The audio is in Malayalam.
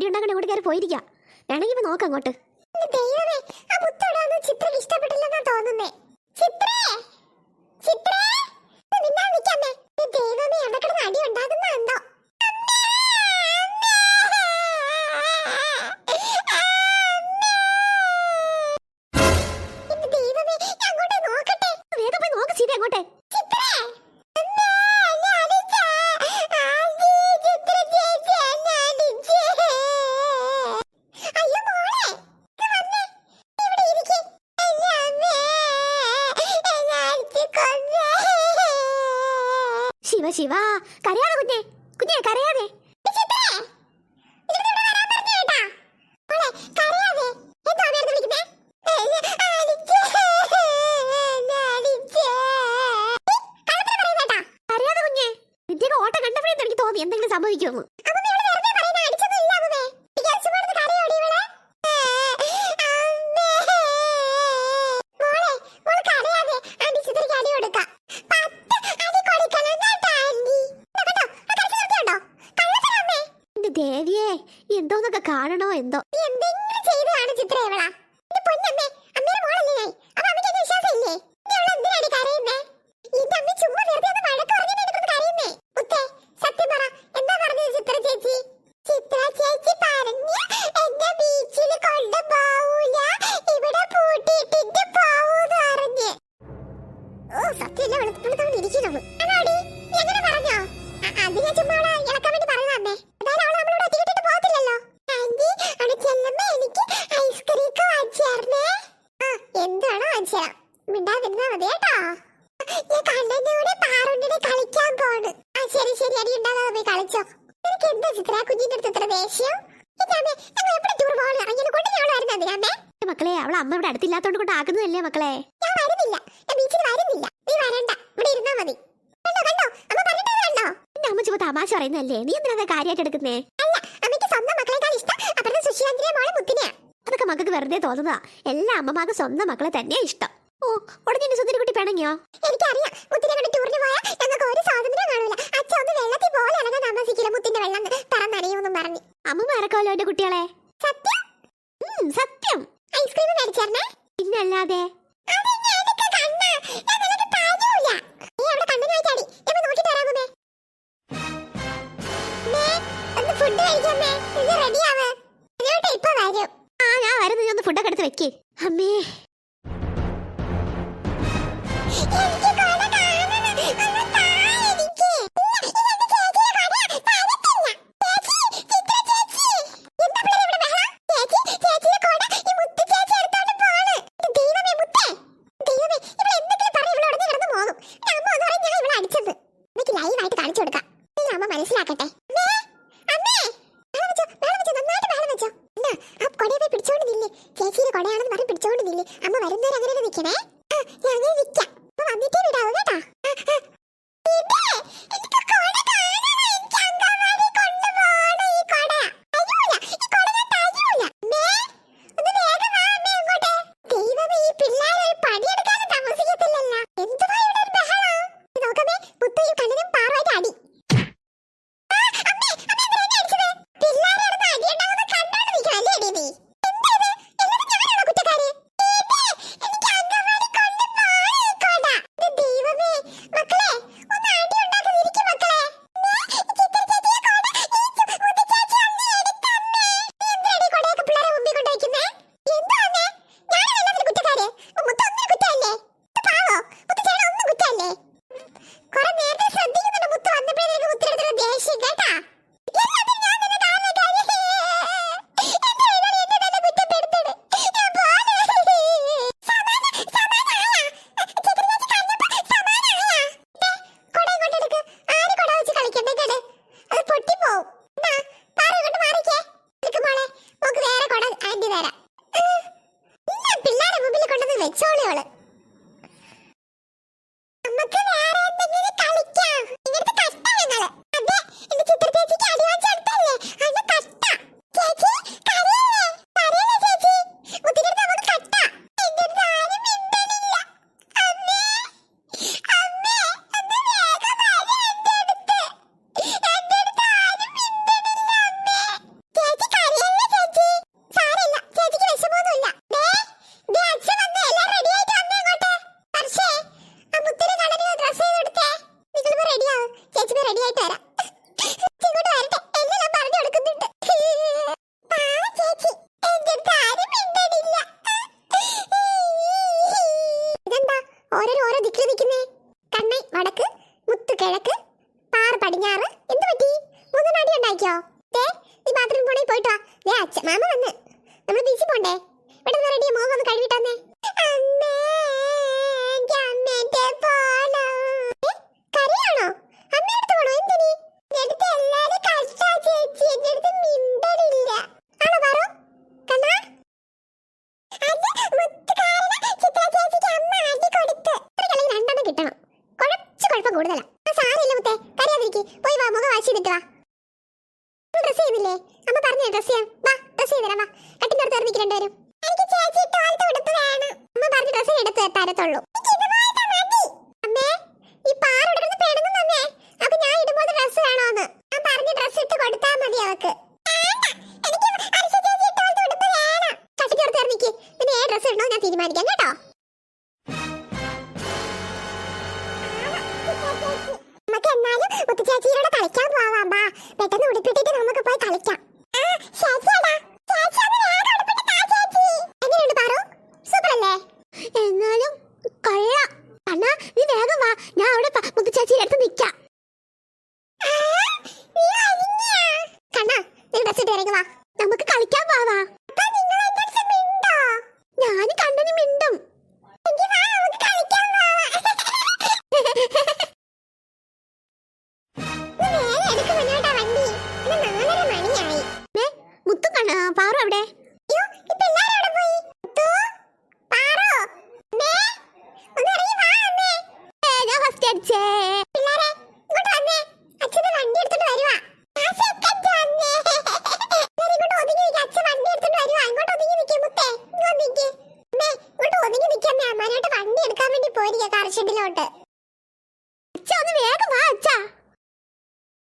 അടി ഉണ്ടാക്കാൻ അങ്ങോട്ട് കയറി പോയിരിക്കാം. വേണമെങ്കിൽ ഇപ്പൊ നോക്കാം അങ്ങോട്ട്. ദൈവമേ, ആ മുത്തോടൊന്നും ചിത്രയ്ക്ക് ഇഷ്ടപ്പെട്ടില്ലെന്നാ തോന്നുന്നേ. ചിത്രേ, ചിത്രേ, നിന്നാ നിൽക്കമ്മേ. ദൈവമേ, അവിടെ കിടന്ന് അടി ഉണ്ടാകുന്ന എന്തോ. ദൈവമേ, അങ്ങോട്ട് നോക്കട്ടെ. വേഗം പോയി നോക്ക് സീത അങ്ങോട്ടെ. ചിത്രേ, ശിവ ശിവ, കരയാതെ കുഞ്ഞെ, കുഞ്ഞെ കരയാതെ. ഓട്ടം കണ്ടപ്പോഴേ എനിക്ക് തോന്നി എന്തെങ്കിലും സംഭവിക്കുമെന്ന്. ദേവിയെ, എന്തോന്നൊക്കെ കാണണോ എന്തോ. എന്തെങ്കിലും ചെയ്തതാണ് ചിത്ര ഇവളാ. എന്റെ പൊന്നമ്മേ, അമ്മയുടെ മോളല്ലേ ഞാൻ. അപ്പൊ അമ്മയ്ക്ക് അത് വിശ്വാസമില്ലേ? നീ അവളെ എന്തിനാണ് കരയുന്നേ? എന്റെ അമ്മ ചുമ്മാ വെറുതെ ഒന്ന് വഴക്ക് പറഞ്ഞിട്ട് എനിക്ക് കരയുന്നേ. മുത്തേ, സത്യം പറ, എന്താ പറഞ്ഞത് ചിത്ര ചേച്ചി? ചിത്ര ചേച്ചി പറഞ്ഞു എന്നെ ബീച്ചിൽ കൊണ്ടുപോവൂല, ഇവിടെ പൂട്ടിയിട്ടിട്ട് പോവൂന്ന് പറഞ്ഞു. ഓ, സത്യമല്ല വെളുത്തുള്ളി ഇരിക്കുന്നത്. അതാടി, നീ എങ്ങനെ പറഞ്ഞോ? അത് ഞാൻ ചുമ്മാ ഇളക്കാൻ വേണ്ടി പറഞ്ഞതന്നെ. അതായത് അവളെ നമ്മളോട് ഒറ്റക്കിട്ടിട്ട് പോകത്തില്ലല്ലോ. ആന്റി, അവിടെ ചെല്ലുമ്പോ എനിക്ക് ഐസ്ക്രീം വാങ്ങിച്ചേർന്നേ. എന്താണോ വാങ്ങിച്ചേരാം, മിണ്ടാതിരുന്നാ മതി കേട്ടോ. ഞാൻ കണ്ണന്റെ കൂടെ പാറുണ്ടിനെ കളിക്കാൻ പോണ്. ശരി ശരി, അടി ഉണ്ടാകാതെ പോയി കളിച്ചോ. നിനക്ക് എന്താ ചിത്ര കുഞ്ഞിന്റെ അടുത്ത് ഇത്ര ദേഷ്യം? എപ്പോഴും ടൂർ പോകാൻ ഇറങ്ങിയത് കൊണ്ട് ഞാൻ വരുന്നത് അമ്മേ. മക്കളെ, അവളെ അമ്മ ഇവിടെ അടുത്തില്ലാത്തോണ്ട് കൊണ്ട് ആക്കുന്നതല്ലേ മക്കളെ. ഞാൻ വരുന്നില്ല, ഞാൻ ബീച്ചിൽ വരുന്നില്ല. നീ വരണ്ട, ഇവിടെ ഇരുന്നാ മതി. കണ്ടോ കണ്ടോ, അമ്മ പറഞ്ഞിട്ട് കണ്ടോ? എന്റെ അമ്മ ചുമ്മാ തമാശ പറയുന്നല്ലേ, നീ എന്തിനാ കാര്യമായിട്ട് എടുക്കുന്നേ? അല്ല, അമ്മയ്ക്ക് സ്വന്തം മക്കളെക്കാൾ ഇഷ്ടം അപ്പുറത്തെ സുശീലാന്റിയെ മോളെ മുത്തിനെയാ. അതൊക്കെ മക്കൾക്ക് വെറുതെ തോന്നുന്നതാ. എല്ലാ അമ്മമാർക്ക് സ്വന്തം മക്കളെ തന്നെയാ ഇഷ്ടം. ഓ, ഉടനെ സുന്ദരി കുട്ടി പിണങ്ങിയോ? എനിക്കറിയാം, മുത്തിനെ കൊണ്ട് ടൂറിന് പോയാൽ ഞങ്ങൾക്ക് ഒരു സ്വാതന്ത്ര്യം കാണൂല. അച്ഛൻ ഒന്ന് വെള്ളത്തിൽ പോലെ ഇറങ്ങാൻ താമസിക്കില്ല. മുത്തിന്റെ വെള്ളം പറന്നറിയുമെന്നും പറഞ്ഞു. അമ്മ മറക്കാമല്ലോ എന്റെ കുട്ടികളെ. സത്യം സത്യം. ഐസ്ക്രീം മേടിച്ചേർന്നേ. പിന്നല്ലാതെ. ഞാൻ വരുന്നു, ഞാൻ ഒന്ന് ഫുഡൊക്കെ എടുത്ത് വെക്കേ. അമ്മേ, മനസ്സിലാക്കട്ടെ. ചേച്ചിയുടെ കൊടയാണെന്ന് പറഞ്ഞ് പിടിച്ചോണ്ടില്ലേ. അമ്മ വരുന്നവരെ അങ്ങനെ നിൽക്കണേ. ഞാൻ അങ്ങനെ നിൽക്കാം. അപ്പൊ വന്നിട്ടേ വിടാവൂ കേട്ടോ. നിൽക്കോ? നീ ബാത്റൂമിൽ പോണേ പോയിട്ട് വാ. അച്ഛൻ മാമ വന്ന് നമ്മൾ ബീച്ചിൽ പോണ്ടേ? പെട്ടെന്ന് റെഡിയാ, മോഹം ഒന്ന് കഴുകിട്ടാന്നേ. കരയാണോ? അമ്മയടുത്ത് പോണോ? എന്തിനി? എടുത്ത് എല്ലാരും കഷ്ടാ ചേച്ചി, എന്റെ അടുത്ത് മിണ്ടലില്ല. ആണോ പറു കണ്ണാ? രണ്ടെണ്ണം കിട്ടണം. കുറച്ച് കുഴപ്പം കൂടുതലാ. സാരമില്ല മുത്തേ, കരയാതിരിക്ക്. പോയി വാ, മുഖം വാശി ചെയ്തിട്ട് വാ. ഡ്രസ് ചെയ്യുന്നില്ലേ? അമ്മ പറഞ്ഞു ഡ്രസ് ചെയ്യാം. വാ, ഡ്രസ് ചെയ്ത് തരാം. വാ, കട്ടിന്റെ അടുത്ത് ഇറങ്ങിക്ക് രണ്ടുപേരും. എനിക്ക് ചേച്ചി ഇട്ടോളത്തെ ഉടുപ്പ് വേണം. അമ്മ പറഞ്ഞു ഡ്രസ് എടുത്ത് തരത്തുള്ളൂ. അമ്മേ, ഈ പാറുടർന്ന് പെടുന്നു അമ്മേ. അപ്പൊ ഞാൻ ഇടുമ്പോൾ ഡ്രസ് വേണോന്ന് ഞാൻ പറഞ്ഞ ഡ്രസ് ഇട്ട് കൊടുത്താ മതി അവക്ക്. കട്ടിന്റെ അടുത്ത് ഇറങ്ങിക്ക്. പിന്നെ ഏ ഡ്രസ് ഇടണോ ഞാൻ തീരുമാനിക്കാം കേട്ടോ. നമുക്ക് എന്നാലും മുത്തുചേച്ചിയോടെ കളിക്കാൻ പോവാം. ബാ, പെട്ടെന്ന് ഉടുപ്പിട്ടിട്ട് നമുക്ക് പോയി കളിക്കാം. എങ്ങനെയുണ്ട് പാറു? സൂപ്പർ അല്ലേ? എന്നാലും കൊള്ളാം. അണ്ണാ നീ വേഗം വാ, ഞാൻ അവിടെ മുത്തുചേച്ചിയുടെ അടുത്ത് നിൽക്കാം. കണ്ണാ, നീ ഡ്രസ് ഇട്ട് ഇറങ്ങി വാ. നമുക്ക് കളിക്കാൻ പോവാ. ഞാൻ കണ്ണന് മിണ്ടും. മുത്തു പാറു അവിടെ? ഞാൻ ഫസ്റ്റ് അടിച്ചേ. വണ്ടി എടുക്കാൻ വേണ്ടി പോയിരിക്കാം കാർ ഷെഡിലോട്ട്.